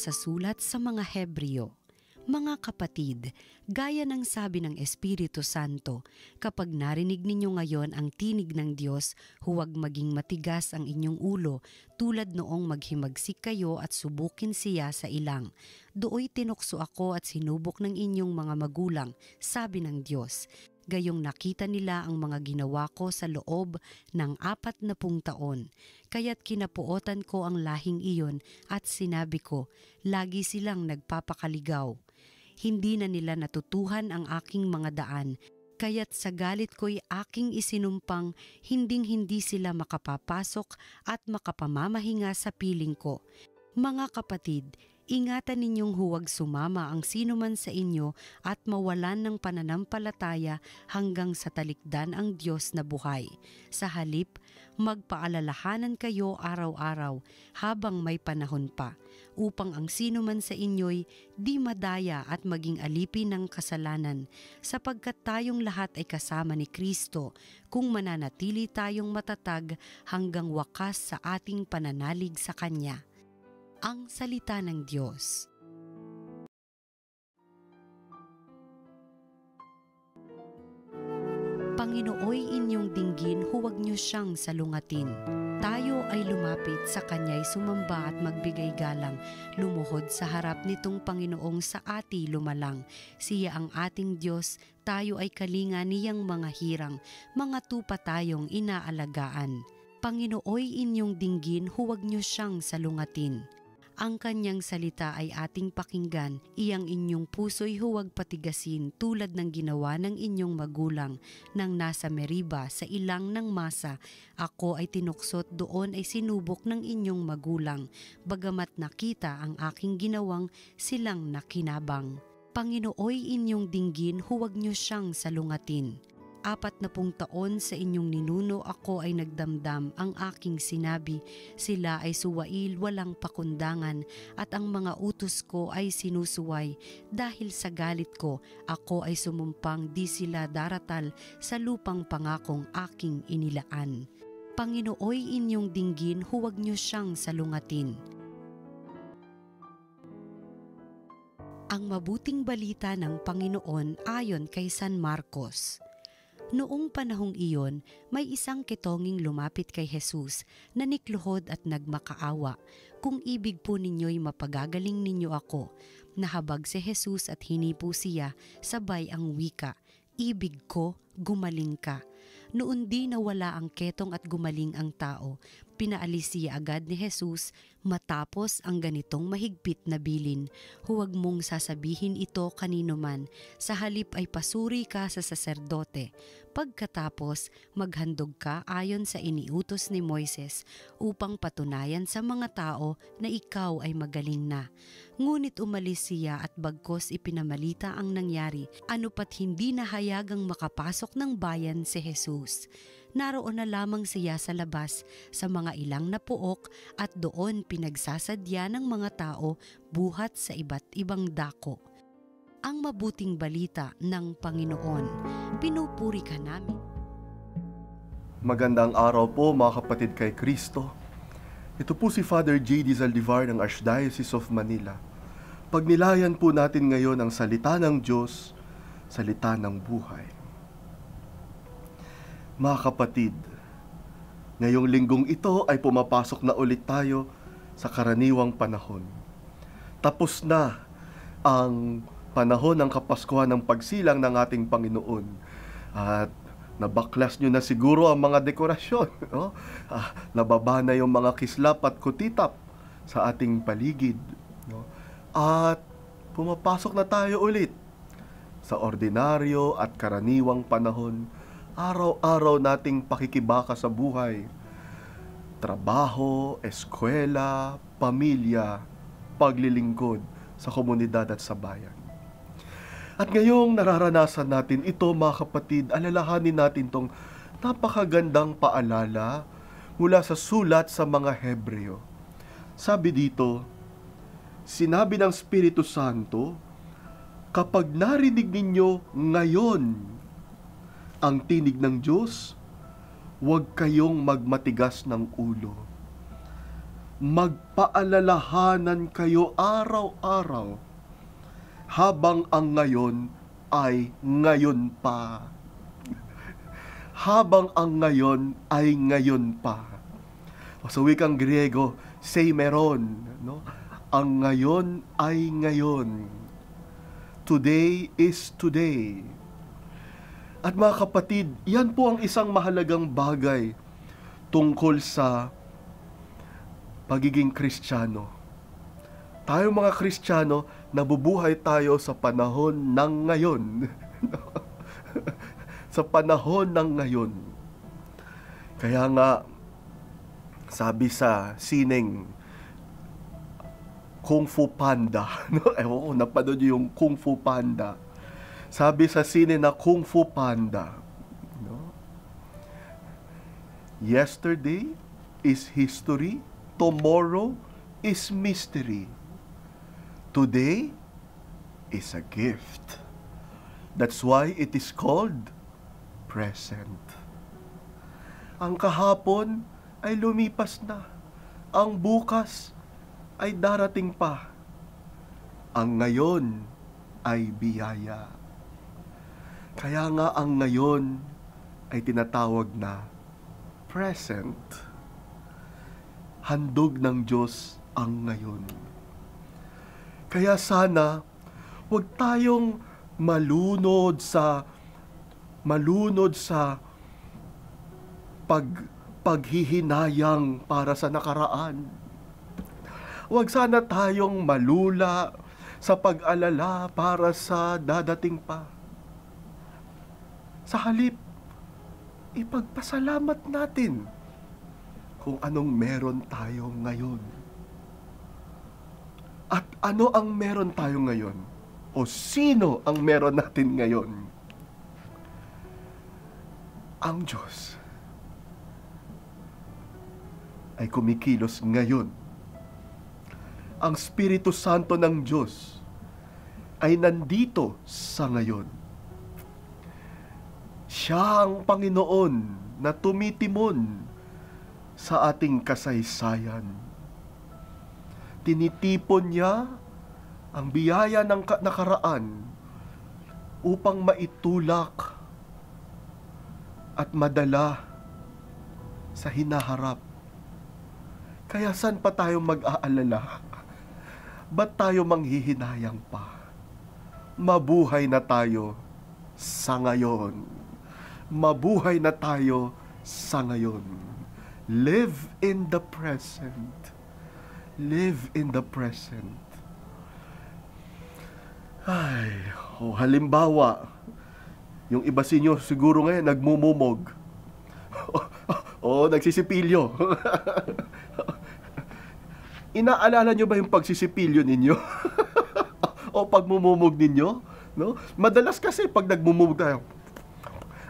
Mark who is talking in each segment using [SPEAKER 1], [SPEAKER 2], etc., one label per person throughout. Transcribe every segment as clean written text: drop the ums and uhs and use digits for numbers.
[SPEAKER 1] Mula sa sulat sa mga Hebreo. Mga kapatid, gaya ng sabi ng Espiritu Santo, kapag narinig ninyo ngayon ang tinig ng Diyos, huwag maging matigas ang inyong ulo tulad noong maghimagsik kayo at subukin siya sa ilang. Dooy tinukso ako at sinubok ng inyong mga magulang, sabi ng Diyos. Gayong nakita nila ang mga ginawa ko sa loob ng 40 taon. Kaya't kinapuotan ko ang lahing iyon at sinabi ko, lagi silang nagpapakaligaw. Hindi na nila natutuhan ang aking mga daan, kaya't sa galit ko'y aking isinumpang hinding-hindi sila makapapasok at makapamamahinga sa piling ko. Mga kapatid, ingatan ninyong huwag sumama ang sinuman sa inyo at mawalan ng pananampalataya hanggang sa talikdan ang Diyos na buhay. Sa halip, magpaalalahanan kayo araw-araw habang may panahon pa, upang ang sinuman sa inyo'y di madaya at maging alipin ng kasalanan, sapagkat tayong lahat ay kasama ni Kristo kung mananatili tayong matatag hanggang wakas sa ating pananalig sa Kanya. Ang salita ng Diyos. Panginooy inyong dinggin, huwag niyo siyang salungatin. Tayo ay lumapit sa Kanya'y sumamba at magbigay galang, lumuhod sa harap nitong Panginoong sa ati lumalang. Siya ang ating Diyos, tayo ay kalinga niyang mga hirang, mga tupa tayong inaalagaan. Panginooy inyong dinggin, huwag niyo siyang salungatin. Ang Kanyang salita ay ating pakinggan, iyang inyong puso'y huwag patigasin tulad ng ginawa ng inyong magulang nang nasa Meriba sa ilang ng Masa. Ako ay tinuksot, doon ay sinubok ng inyong magulang, bagamat nakita ang aking ginawang silang nakinabang. Panginooy inyong dinggin, huwag niyo siyang salungatin. 40 taon sa inyong ninuno ako ay nagdamdam, ang aking sinabi, sila ay suwail walang pakundangan at ang mga utos ko ay sinusuway. Dahil sa galit ko, ako ay sumumpang di sila daratal sa lupang pangakong aking inilaan. Panginooy inyong dinggin, huwag niyo siyang salungatin. Ang mabuting balita ng Panginoon ayon kay San Marcos. Noong panahong iyon, may isang kitonging lumapit kay Jesus na nikluhod at nagmakaawa. Kung ibig po ninyo'y mapagagaling ninyo ako. Nahabag si Jesus at hinipo siya, sabay ang wika, ibig ko, gumaling ka. Noon di nawala ang ketong at gumaling ang tao. Pinaalis siya agad ni Jesus matapos ang ganitong mahigpit na bilin. Huwag mong sasabihin ito kanino man, sa halip ay pasuri ka sa saserdote. Pagkatapos, maghandog ka ayon sa iniutos ni Moises upang patunayan sa mga tao na ikaw ay magaling na. Ngunit umalis siya at bagkos ipinamalita ang nangyari, ano pat hindi nahayagang makapasok ng bayan si Jesus. Naroon na lamang siya sa labas sa mga ilang na puok at doon pinagsasadya ng mga tao buhat sa iba't ibang dako. Ang mabuting balita ng Panginoon, pinupuri ka namin.
[SPEAKER 2] Magandang araw po mga kapatid kay Kristo. Ito po si Father J.D. Zaldivar ng Archdiocese of Manila. Pagnilayan po natin ngayon ang salita ng Diyos, salita ng buhay. Mga kapatid, ngayong linggong ito ay pumapasok na ulit tayo sa karaniwang panahon. Tapos na ang panahon ng Kapaskuhan ng pagsilang ng ating Panginoon. At nabaklas nyo na siguro ang mga dekorasyon. No? Nababa na yung mga kislap at kutitap sa ating paligid. No? At pumapasok na tayo ulit sa ordinaryo at karaniwang panahon. Araw-araw nating pakikibaka sa buhay. Trabaho, eskwela, pamilya, paglilingkod sa komunidad at sa bayan. At ngayong nararanasan natin ito mga kapatid, alalahanin natin tong napakagandang paalala mula sa sulat sa mga Hebreo. Sabi dito, sinabi ng Espiritu Santo, kapag narinig ninyo ngayon ang tinig ng Diyos, huwag kayong magmatigas ng ulo. magpaalalahanan kayo araw-araw habang ang ngayon ay ngayon pa. Habang ang ngayon ay ngayon pa. Sa wikang Griego, seimeron, no? Ang ngayon ay ngayon. Today is today. At mga kapatid, yan po ang isang mahalagang bagay tungkol sa pagiging Kristiyano. Tayo mga Kristiyano, nabubuhay tayo sa panahon ng ngayon. Sa panahon ng ngayon. Kaya nga, sabi sa sining Kung Fu Panda, no? Ewan ko, napanood niyo yung Kung Fu Panda. Sabi sa sine na Kung Fu Panda, no? Yesterday is history, tomorrow is mystery. Today is a gift. That's why it is called present. Ang kahapon ay lumipas na. Ang bukas ay darating pa. Ang ngayon ay biyaya. Kaya nga ang ngayon ay tinatawag na present. Handog ng Diyos ang ngayon. Kaya sana, huwag tayong malunod sa paghihinayang para sa nakaraan. Huwag sana tayong malula sa pag-alala para sa dadating pa. Sa halip, ipagpasalamat natin kung anong meron tayo ngayon. At ano ang meron tayo ngayon? O sino ang meron natin ngayon? Ang Diyos ay kumikilos ngayon. Ang Espiritu Santo ng Diyos ay nandito sa ngayon. Siya ang Panginoon na tumitimon sa ating kasaysayan. Tinitipon niya ang biyaya ng nakaraan upang maitulak at madala sa hinaharap. Kaya saan pa tayo mag-aalala? Ba't tayo manghihinayang pa? Mabuhay na tayo sa ngayon. Mabuhay na tayo sa ngayon. Live in the present. Live in the present. Ay, halimbawa, yung iba sa inyo siguro ngayon nagmumumog. Nagsisipilyo. Inaalala nyo ba yung pagsisipilyo ninyo? O pagmumumog ninyo? No? Madalas kasi pag nagmumumog tayo,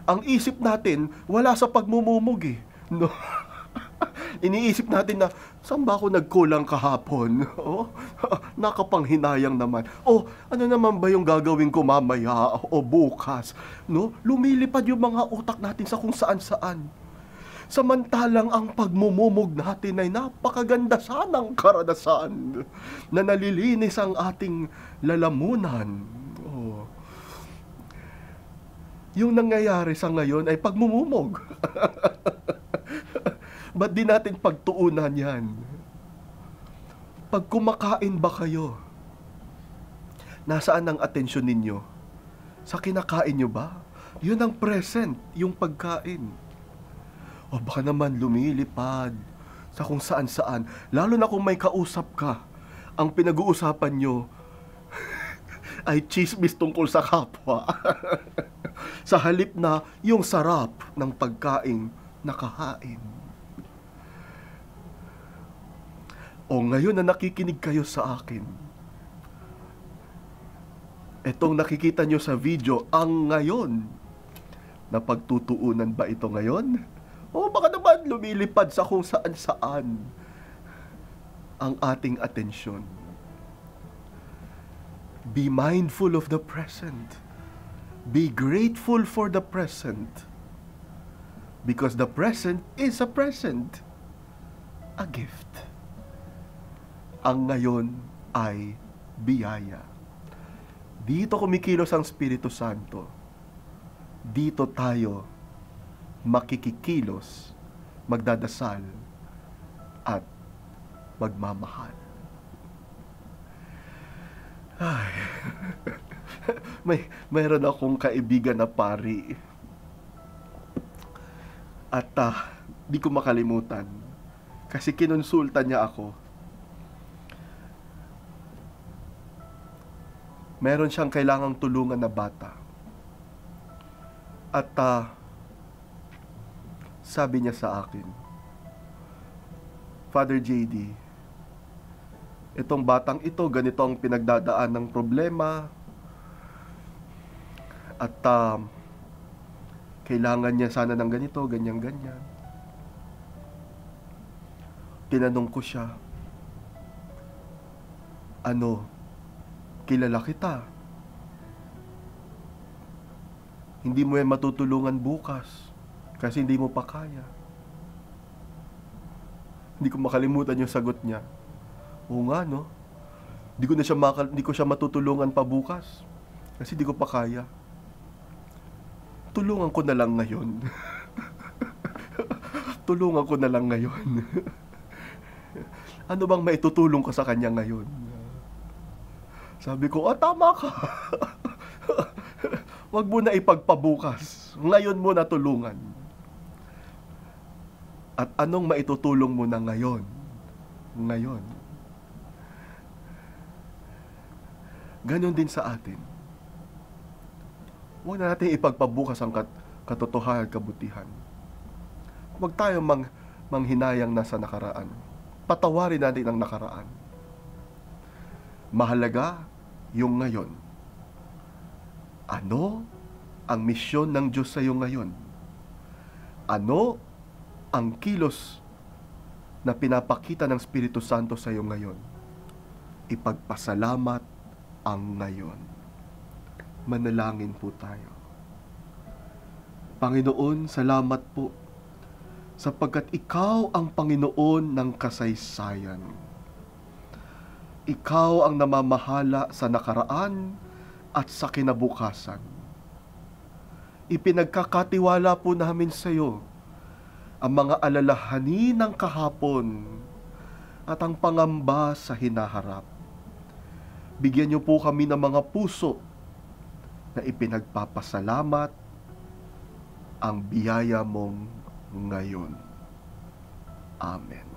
[SPEAKER 2] ang isip natin wala sa pagmumumog eh. No? Iniisip natin na, saan ba ako nagkulang kahapon? Nakapanghinayang naman. Ano naman ba yung gagawin ko mamaya o bukas? No? Lumilipad yung mga utak natin sa kung saan-saan. Samantalang ang pagmumumog natin ay napakaganda sanang karanasan na nalilinis ang ating lalamunan. Yung nangyayari sa ngayon ay pagmumumog. Ba't di natin pagtuunan yan? Pag kumakain ba kayo, nasaan ang atensyon ninyo? Sa kinakain nyo ba? Yun ang present, yung pagkain. O baka naman lumilipad sa kung saan-saan. Lalo na kung may kausap ka, ang pinag-uusapan nyo ay chismis tungkol sa kapwa. Sa halip na yung sarap ng pagkaing nakahain. O ngayon na nakikinig kayo sa akin, etong nakikita nyo sa video, ang ngayon, na pagtutuunan ba ito ngayon? O baka naman lumilipad sa kung saan-saan ang ating atensyon. Be mindful of the present. Be grateful for the present. Because the present is a present. A gift. ang ngayon ay biyaya. Dito kumikilos ang Espiritu Santo. Dito tayo makikikilos, magdadasal, at magmamahal. Ay. Mayroon akong kaibigan na pari. At di ko makalimutan. Kasi kinonsulta niya ako. Meron siyang kailangang tulungan na bata. At sabi niya sa akin, Father JD, itong batang ito, ganito ang pinagdadaan ng problema. At kailangan niya sana ng ganito, ganyan-ganyan. Tinanong ko siya, kilala kita. Hindi mo yan matutulungan bukas kasi hindi mo pa kaya. Hindi ko makalimutan yung sagot niya. Oo nga, no? Hindi ko siya matutulungan pa bukas kasi hindi ko pa kaya. Tulungan ko na lang ngayon. Tulungan ko na lang ngayon. Ano bang maitutulong ko sa kanya ngayon? Sabi ko, tama ka. Wag mo na ipagpabukas. Ngayon mo na tulungan. At anong maitutulong mo na ngayon? Ngayon. Ganon din sa atin. Huwag na natin ipagpabukas ang katotohanan at kabutihan. Huwag tayo manghinayang nasa nakaraan. Patawarin natin ang nakaraan. Mahalaga yung ngayon. Ano ang misyon ng Diyos sa iyo ngayon? Ano ang kilos na pinapakita ng Espiritu Santo sa iyo ngayon? Ipagpasalamat ang ngayon. Manalangin po tayo. Panginoon, salamat po sapagkat Ikaw ang Panginoon ng kasaysayan. Ikaw ang namamahala sa nakaraan at sa kinabukasan. Ipinagkakatiwala po namin sa iyo ang mga alalahanin ng kahapon at ang pangamba sa hinaharap. Bigyan niyo po kami ng mga puso na ipinagpapasalamat ang biyaya mong ngayon. Amen.